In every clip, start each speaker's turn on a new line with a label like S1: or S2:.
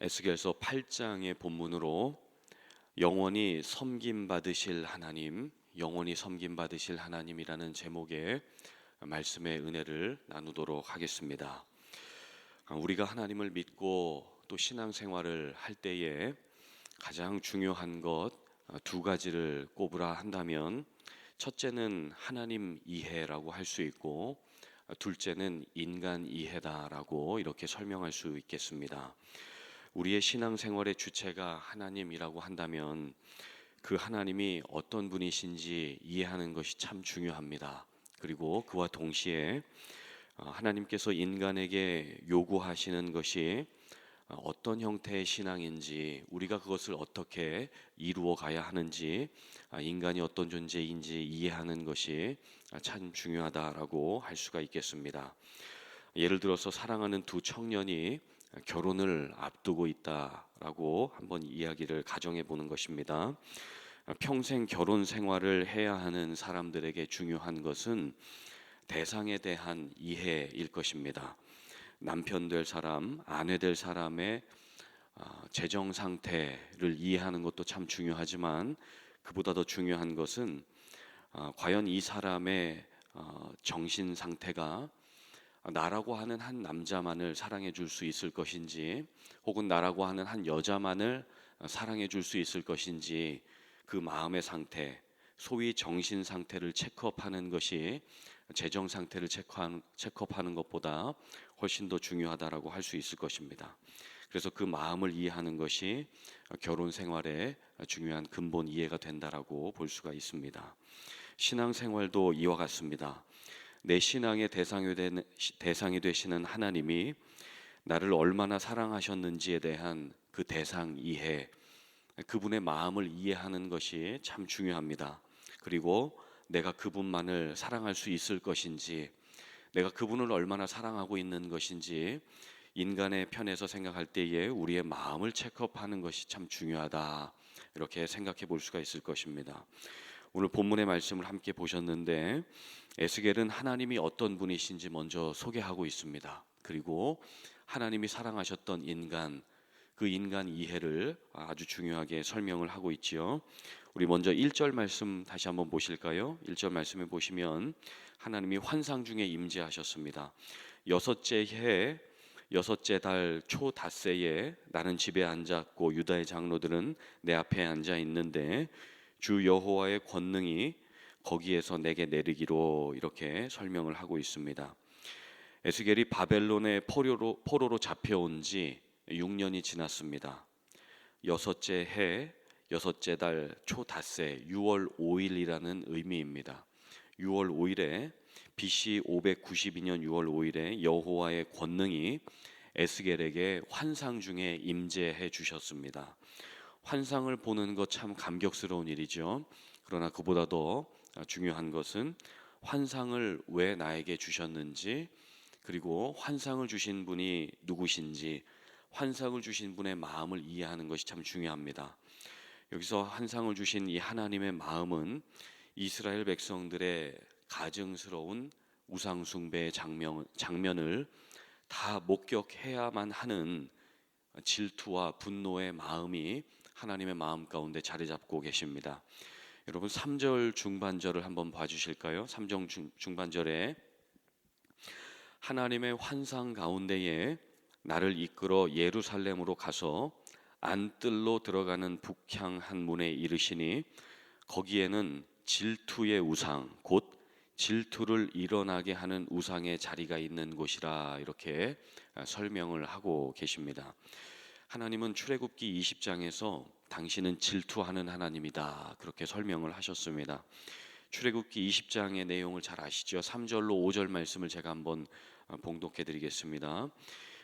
S1: 에스겔서 8장의 본문으로 영원히 섬김받으실 하나님, 영원히 섬김받으실 하나님이라는 제목의 말씀의 은혜를 나누도록 하겠습니다. 우리가 하나님을 믿고 또 신앙생활을 할 때에 가장 중요한 것 두 가지를 꼽으라 한다면, 첫째는 하나님 이해라고 할 수 있고, 둘째는 인간 이해다라고 이렇게 설명할 수 있겠습니다. 우리의 신앙생활의 주체가 하나님이라고 한다면 그 하나님이 어떤 분이신지 이해하는 것이 참 중요합니다. 그리고 그와 동시에 하나님께서 인간에게 요구하시는 것이 어떤 형태의 신앙인지, 우리가 그것을 어떻게 이루어 가야 하는지, 인간이 어떤 존재인지 이해하는 것이 참 중요하다라고 할 수가 있겠습니다. 예를 들어서 사랑하는 두 청년이 결혼을 앞두고 있다라고 한번 이야기를 가정해 보는 것입니다. 평생 결혼 생활을 해야 하는 사람들에게 중요한 것은 대상에 대한 이해일 것입니다. 남편 될 사람, 아내 될 사람의 재정 상태를 이해하는 것도 참 중요하지만, 그보다 더 중요한 것은 과연 이 사람의 정신 상태가 나라고 하는 한 남자만을 사랑해 줄 수 있을 것인지, 혹은 나라고 하는 한 여자만을 사랑해 줄 수 있을 것인지, 그 마음의 상태, 소위 정신 상태를 체크업하는 것이 재정 상태를 체크업하는 것보다 훨씬 더 중요하다라고 할 수 있을 것입니다. 그래서 그 마음을 이해하는 것이 결혼 생활의 중요한 근본 이해가 된다라고 볼 수가 있습니다. 신앙생활도 이와 같습니다. 내 신앙의 대상이 되시는 하나님이 나를 얼마나 사랑하셨는지에 대한 그 대상 이해, 그분의 마음을 이해하는 것이 참 중요합니다. 그리고 내가 그분만을 사랑할 수 있을 것인지, 내가 그분을 얼마나 사랑하고 있는 것인지, 인간의 편에서 생각할 때에 우리의 마음을 체크업하는 것이 참 중요하다, 이렇게 생각해 볼 수가 있을 것입니다. 오늘 본문의 말씀을 함께 보셨는데, 에스겔은 하나님이 어떤 분이신지 먼저 소개하고 있습니다. 그리고 하나님이 사랑하셨던 인간, 그 인간 이해를 아주 중요하게 설명을 하고 있지요. 우리 먼저 1절 말씀 다시 한번 보실까요? 1절 말씀에 보시면 하나님이 환상 중에 임재하셨습니다. 여섯째 해 여섯째 달 초 닷새에 나는 집에 앉았고 유다의 장로들은 내 앞에 앉아 있는데 주 여호와의 권능이 거기에서 내게 내리기로, 이렇게 설명을 하고 있습니다. 에스겔이 바벨론의 포로로 잡혀온 지 6년이 지났습니다. 여섯째 해 여섯째 달 초 닷새 6월 5일이라는 의미입니다. 6월 5일에 BC 592년 6월 5일에 여호와의 권능이 에스겔에게 환상 중에 임재해 주셨습니다. 환상을 보는 것 참 감격스러운 일이죠. 그러나 그보다 더 중요한 것은 환상을 왜 나에게 주셨는지, 그리고 환상을 주신 분이 누구신지, 환상을 주신 분의 마음을 이해하는 것이 참 중요합니다. 여기서 환상을 주신 이 하나님의 마음은 이스라엘 백성들의 가증스러운 우상 숭배의 장면을 다 목격해야만 하는 질투와 분노의 마음이 하나님의 마음 가운데 자리 잡고 계십니다. 여러분 3절 중반절을 한번 봐주실까요? 3절 중반절에 하나님의 환상 가운데에 나를 이끌어 예루살렘으로 가서 안뜰로 들어가는 북향 한 문에 이르시니 거기에는 질투의 우상, 곧 질투를 일어나게 하는 우상의 자리가 있는 곳이라, 이렇게 설명을 하고 계십니다. 하나님은 출애굽기 20장에서 당신은 질투하는 하나님이다, 그렇게 설명을 하셨습니다. 출애굽기 20장의 내용을 잘 아시죠? 3절로 5절 말씀을 제가 한번 봉독해 드리겠습니다.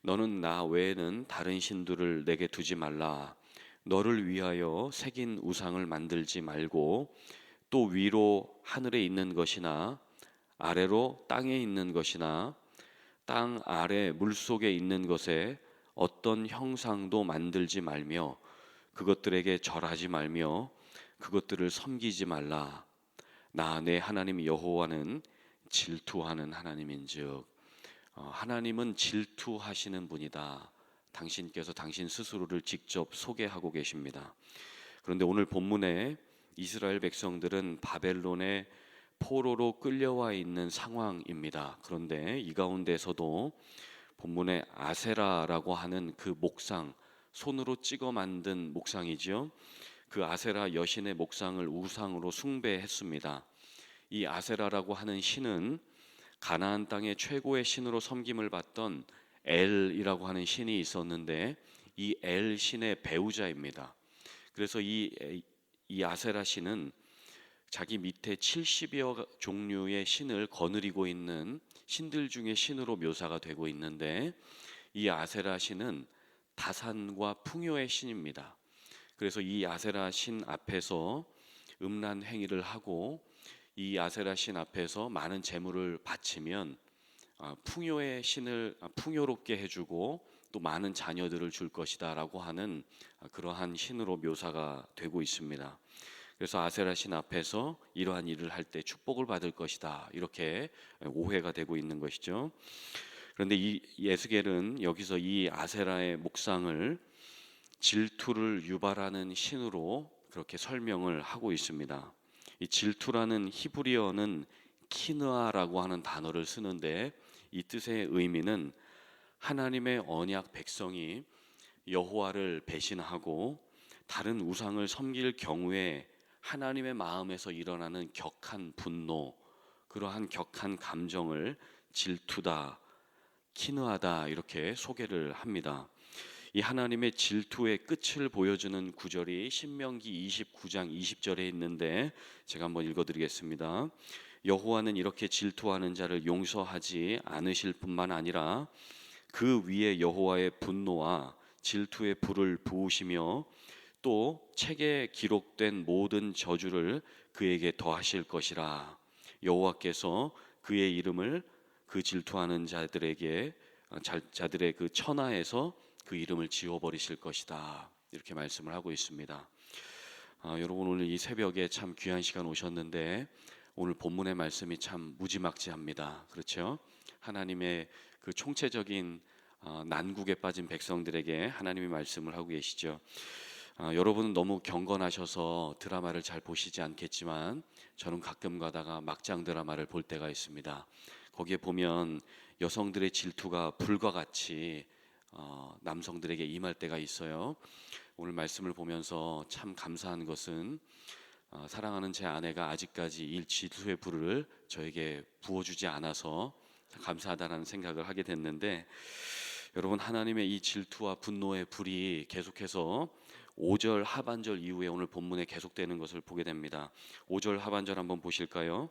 S1: 너는 나 외에는 다른 신들을 내게 두지 말라. 너를 위하여 새긴 우상을 만들지 말고, 또 위로 하늘에 있는 것이나 아래로 땅에 있는 것이나 땅 아래 물속에 있는 것에 어떤 형상도 만들지 말며 그것들에게 절하지 말며 그것들을 섬기지 말라. 나 내 하나님 여호와는 질투하는 하나님인즉, 하나님은 질투하시는 분이다, 당신께서 당신 스스로를 직접 소개하고 계십니다. 그런데 오늘 본문에 이스라엘 백성들은 바벨론의 포로로 끌려와 있는 상황입니다. 그런데 이 가운데서도 본문에 아세라라고 하는 그 목상, 손으로 찍어 만든 목상이죠. 그 아세라 여신의 목상을 우상으로 숭배했습니다. 이 아세라라고 하는 신은 가나안 땅의 최고의 신으로 섬김을 받던 엘이라고 하는 신이 있었는데 이 엘 신의 배우자입니다. 그래서 이 아세라 신은 자기 밑에 70여 종류의 신을 거느리고 있는 신들 중에 신으로 묘사가 되고 있는데 이 아세라 신은 다산과 풍요의 신입니다. 그래서 이 아세라 신 앞에서 음란 행위를 하고 이 아세라 신 앞에서 많은 재물을 바치면 풍요의 신을 풍요롭게 해주고 또 많은 자녀들을 줄 것이다라고 하는 그러한 신으로 묘사가 되고 있습니다. 그래서 아세라 신 앞에서 이러한 일을 할 때 축복을 받을 것이다 이렇게 오해가 되고 있는 것이죠. 그런데 이 에스겔은 여기서 이 아세라의 목상을 질투를 유발하는 신으로 그렇게 설명을 하고 있습니다. 이 질투라는 히브리어는 키느아라고 하는 단어를 쓰는데 이 뜻의 의미는 하나님의 언약 백성이 여호와를 배신하고 다른 우상을 섬길 경우에 하나님의 마음에서 일어나는 격한 분노, 그러한 격한 감정을 질투다, 키느하다 이렇게 소개를 합니다. 이 하나님의 질투의 끝을 보여주는 구절이 신명기 29장 20절에 있는데 제가 한번 읽어드리겠습니다. 여호와는 이렇게 질투하는 자를 용서하지 않으실 뿐만 아니라 그 위에 여호와의 분노와 질투의 불을 부으시며 또 책에 기록된 모든 저주를 그에게 더하실 것이라. 여호와께서 그의 이름을 그 질투하는 자들의 그 천하에서 그 이름을 지워버리실 것이다. 이렇게 말씀을 하고 있습니다. 여러분 오늘 이 새벽에 참 귀한 시간 오셨는데 오늘 본문의 말씀이 참 무지막지합니다. 그렇죠? 하나님의 그 총체적인 난국에 빠진 백성들에게 하나님이 말씀을 하고 계시죠. 여러분은 너무 경건하셔서 드라마를 잘 보시지 않겠지만 저는 가끔 가다가 막장 드라마를 볼 때가 있습니다. 거기에 보면 여성들의 질투가 불과 같이 남성들에게 임할 때가 있어요. 오늘 말씀을 보면서 참 감사한 것은 사랑하는 제 아내가 아직까지 이 질투의 불을 저에게 부어주지 않아서 감사하다는 생각을 하게 됐는데 여러분 하나님의 이 질투와 분노의 불이 계속해서 5절 하반절 이후에 오늘 본문에 계속되는 것을 보게 됩니다. 5절 하반절 한번 보실까요?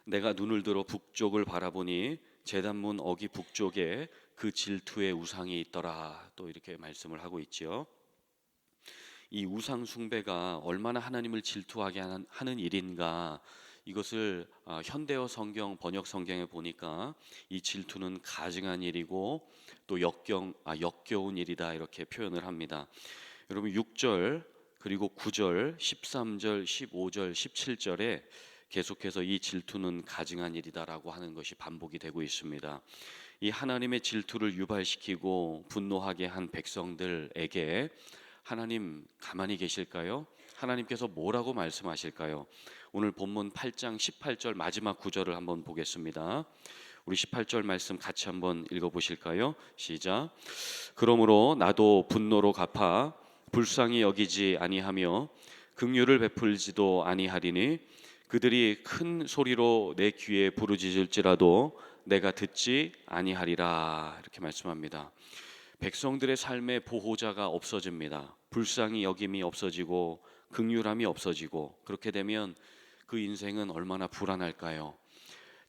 S1: 내가 눈을 들어 북쪽을 바라보니 제단문 어기 북쪽에 그 질투의 우상이 있더라. 또 이렇게 말씀을 하고 있죠. 이 우상 숭배가 얼마나 하나님을 질투하게 하는 일인가, 이것을 현대어 성경 번역 성경에 보니까 이 질투는 가증한 일이고 또 역겨운 일이다 이렇게 표현을 합니다. 여러분 6절 그리고 9절 13절 15절 17절에 계속해서 이 질투는 가증한 일이다라고 하는 것이 반복이 되고 있습니다. 이 하나님의 질투를 유발시키고 분노하게 한 백성들에게 하나님 가만히 계실까요? 하나님께서 뭐라고 말씀하실까요? 오늘 본문 8장 18절 마지막 구절을 한번 보겠습니다. 우리 18절 말씀 같이 한번 읽어보실까요? 시작. 그러므로 나도 분노로 갚아 불쌍히 여기지 아니하며 긍휼을 베풀지도 아니하리니 그들이 큰 소리로 내 귀에 부르짖을지라도 내가 듣지 아니하리라. 이렇게 말씀합니다. 백성들의 삶의 보호자가 없어집니다. 불쌍히 여김이 없어지고 긍휼함이 없어지고 그렇게 되면 그 인생은 얼마나 불안할까요?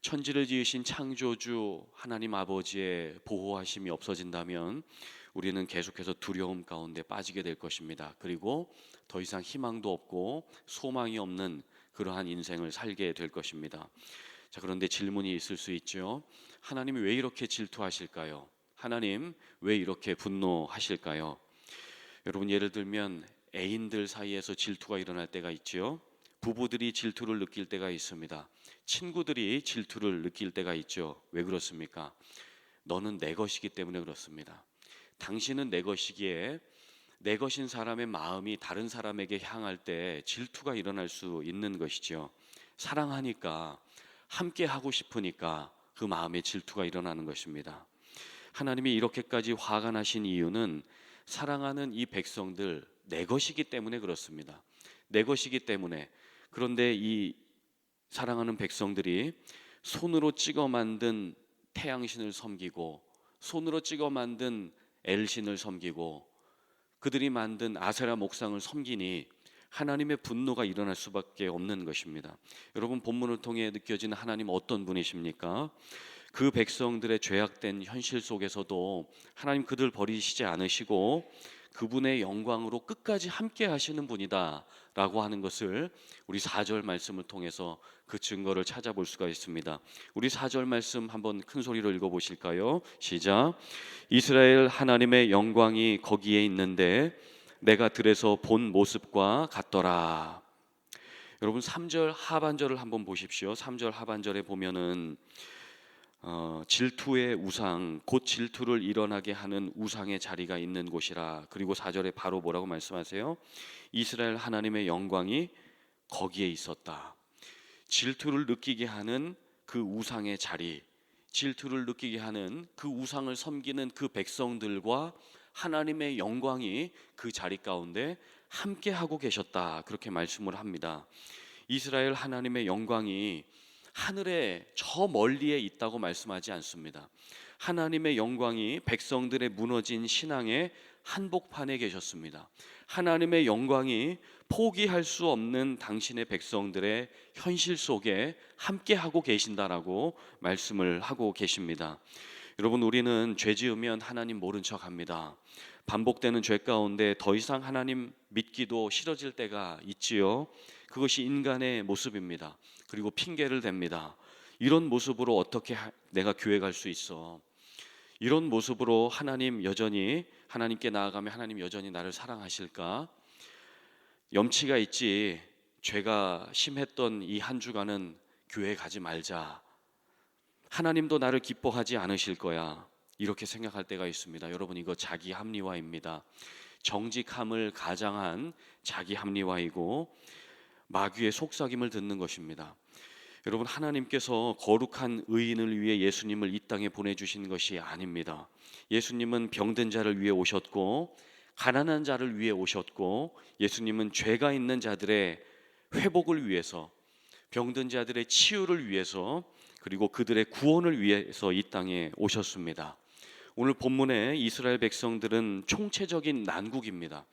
S1: 천지를 지으신 창조주 하나님 아버지의 보호하심이 없어진다면 우리는 계속해서 두려움 가운데 빠지게 될 것입니다. 그리고 더 이상 희망도 없고 소망이 없는 그러한 인생을 살게 될 것입니다. 자, 그런데 질문이 있을 수 있죠. 하나님이 왜 이렇게 질투하실까요? 하나님 왜 이렇게 분노하실까요? 여러분 예를 들면 애인들 사이에서 질투가 일어날 때가 있죠. 부부들이 질투를 느낄 때가 있습니다. 친구들이 질투를 느낄 때가 있죠. 왜 그렇습니까? 너는 내 것이기 때문에 그렇습니다. 당신은 내 것이기에 내 것인 사람의 마음이 다른 사람에게 향할 때 질투가 일어날 수 있는 것이죠. 사랑하니까, 함께 하고 싶으니까 그 마음에 질투가 일어나는 것입니다. 하나님이 이렇게까지 화가 나신 이유는 사랑하는 이 백성들 내 것이기 때문에 그렇습니다. 내 것이기 때문에. 그런데 이 사랑하는 백성들이 손으로 찍어 만든 태양신을 섬기고, 손으로 찍어 만든 엘신을 섬기고, 그들이 만든 아세라 목상을 섬기니 하나님의 분노가 일어날 수밖에 없는 것입니다. 여러분, 본문을 통해 느껴지는 하나님 어떤 분이십니까? 그 백성들의 죄악된 현실 속에서도 하나님 그들 버리시지 않으시고 그분의 영광으로 끝까지 함께 하시는 분이다 라고 하는 것을 우리 4절 말씀을 통해서 그 증거를 찾아볼 수가 있습니다. 우리 4절 말씀 한번 큰 소리로 읽어보실까요? 시작. 이스라엘 하나님의 영광이 거기에 있는데 내가 들에서 본 모습과 같더라. 여러분, 3절 하반절을 한번 보십시오. 3절 하반절에 보면은 질투의 우상, 곧 질투를 일어나게 하는 우상의 자리가 있는 곳이라. 그리고 4절에 바로 뭐라고 말씀하세요? 이스라엘 하나님의 영광이 거기에 있었다. 질투를 느끼게 하는 그 우상의 자리, 질투를 느끼게 하는 그 우상을 섬기는 그 백성들과 하나님의 영광이 그 자리 가운데 함께 하고 계셨다. 그렇게 말씀을 합니다. 이스라엘 하나님의 영광이 하늘에 저 멀리에 있다고 말씀하지 않습니다. 하나님의 영광이 백성들의 무너진 신앙의 한복판에 계셨습니다. 하나님의 영광이 포기할 수 없는 당신의 백성들의 현실 속에 함께하고 계신다라고 말씀을 하고 계십니다. 여러분, 우리는 죄 지으면 하나님 모른 척합니다. 반복되는 죄 가운데 더 이상 하나님 믿기도 싫어질 때가 있지요. 그것이 인간의 모습입니다. 그리고 핑계를 댑니다. 이런 모습으로 어떻게 내가 교회 갈 수 있어? 이런 모습으로 하나님께 나아가면 하나님 여전히 나를 사랑하실까? 염치가 있지, 죄가 심했던 이 한 주간은 교회 가지 말자. 하나님도 나를 기뻐하지 않으실 거야. 이렇게 생각할 때가 있습니다. 여러분, 이거 자기 합리화입니다. 정직함을 가장한 자기 합리화이고 마귀의 속삭임을 듣는 것입니다. 여러분, 하나님께서 거룩한 의인을 위해 예수님을 이 땅에 보내주신 것이 아닙니다. 예수님은 병든 자를 위해 오셨고 가난한 자를 위해 오셨고, 예수님은 죄가 있는 자들의 회복을 위해서, 병든 자들의 치유를 위해서, 그리고 그들의 구원을 위해서 이 땅에 오셨습니다. 오늘 본문에 이스라엘 백성들은 총체적인 난국입니다.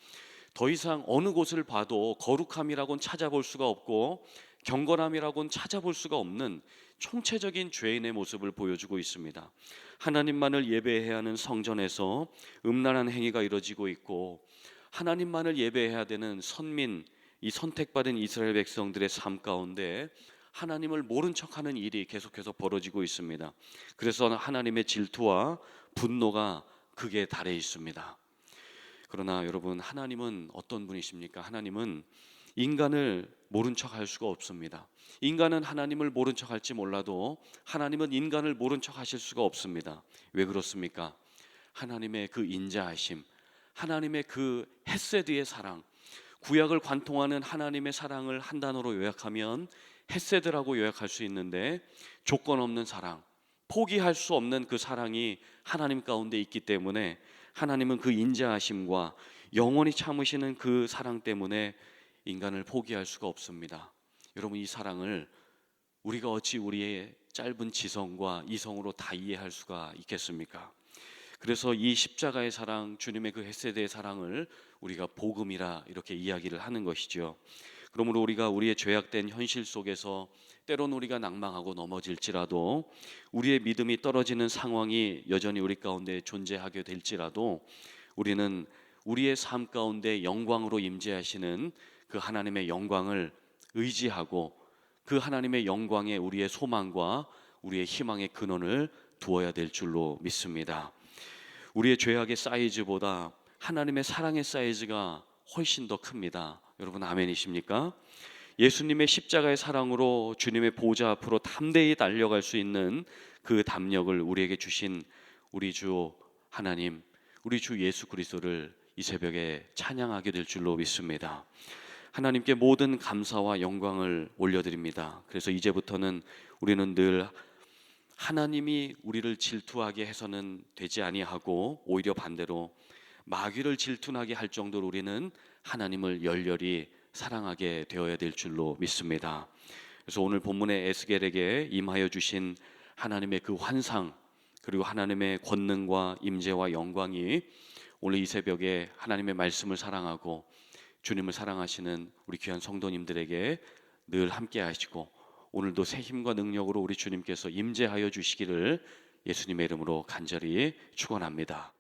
S1: 더 이상 어느 곳을 봐도 거룩함이라고는 찾아볼 수가 없고 경건함이라고는 찾아볼 수가 없는 총체적인 죄인의 모습을 보여주고 있습니다. 하나님만을 예배해야 하는 성전에서 음란한 행위가 이루어지고 있고, 하나님만을 예배해야 되는 선민, 이 선택받은 이스라엘 백성들의 삶 가운데 하나님을 모른 척하는 일이 계속해서 벌어지고 있습니다. 그래서 하나님의 질투와 분노가 극에 달해 있습니다. 그러나 여러분, 하나님은 어떤 분이십니까? 하나님은 인간을 모른 척할 수가 없습니다. 인간은 하나님을 모른 척할지 몰라도 하나님은 인간을 모른 척하실 수가 없습니다. 왜 그렇습니까? 하나님의 그 인자하심, 하나님의 그 헤세드의 사랑, 구약을 관통하는 하나님의 사랑을 한 단어로 요약하면 헤세드라고 요약할 수 있는데, 조건 없는 사랑, 포기할 수 없는 그 사랑이 하나님 가운데 있기 때문에 하나님은 그 인자하심과 영원히 참으시는 그 사랑 때문에 인간을 포기할 수가 없습니다. 여러분, 이 사랑을 우리가 어찌 우리의 짧은 지성과 이성으로 다 이해할 수가 있겠습니까? 그래서 이 십자가의 사랑, 주님의 그 헤세드의 사랑을 우리가 복음이라 이렇게 이야기를 하는 것이죠. 그러므로 우리가 우리의 죄악된 현실 속에서 때론 우리가 낭망하고 넘어질지라도, 우리의 믿음이 떨어지는 상황이 여전히 우리 가운데 존재하게 될지라도, 우리는 우리의 삶 가운데 영광으로 임재하시는 그 하나님의 영광을 의지하고 그 하나님의 영광에 우리의 소망과 우리의 희망의 근원을 두어야 될 줄로 믿습니다. 우리의 죄악의 사이즈보다 하나님의 사랑의 사이즈가 훨씬 더 큽니다. 여러분, 아멘이십니까? 예수님의 십자가의 사랑으로 주님의 보좌 앞으로 담대히 달려갈 수 있는 그 담력을 우리에게 주신 우리 주 하나님, 우리 주 예수 그리스도를 이 새벽에 찬양하게 될 줄로 믿습니다. 하나님께 모든 감사와 영광을 올려드립니다. 그래서 이제부터는 우리는 늘 하나님이 우리를 질투하게 해서는 되지 아니하고 오히려 반대로 마귀를 질투나게 할 정도로 우리는 하나님을 열렬히 사랑하게 되어야 될 줄로 믿습니다. 그래서 오늘 본문의 에스겔에게 임하여 주신 하나님의 그 환상, 그리고 하나님의 권능과 임재와 영광이 오늘 이 새벽에 하나님의 말씀을 사랑하고 주님을 사랑하시는 우리 귀한 성도님들에게 늘 함께 하시고 오늘도 새 힘과 능력으로 우리 주님께서 임재하여 주시기를 예수님의 이름으로 간절히 축원합니다.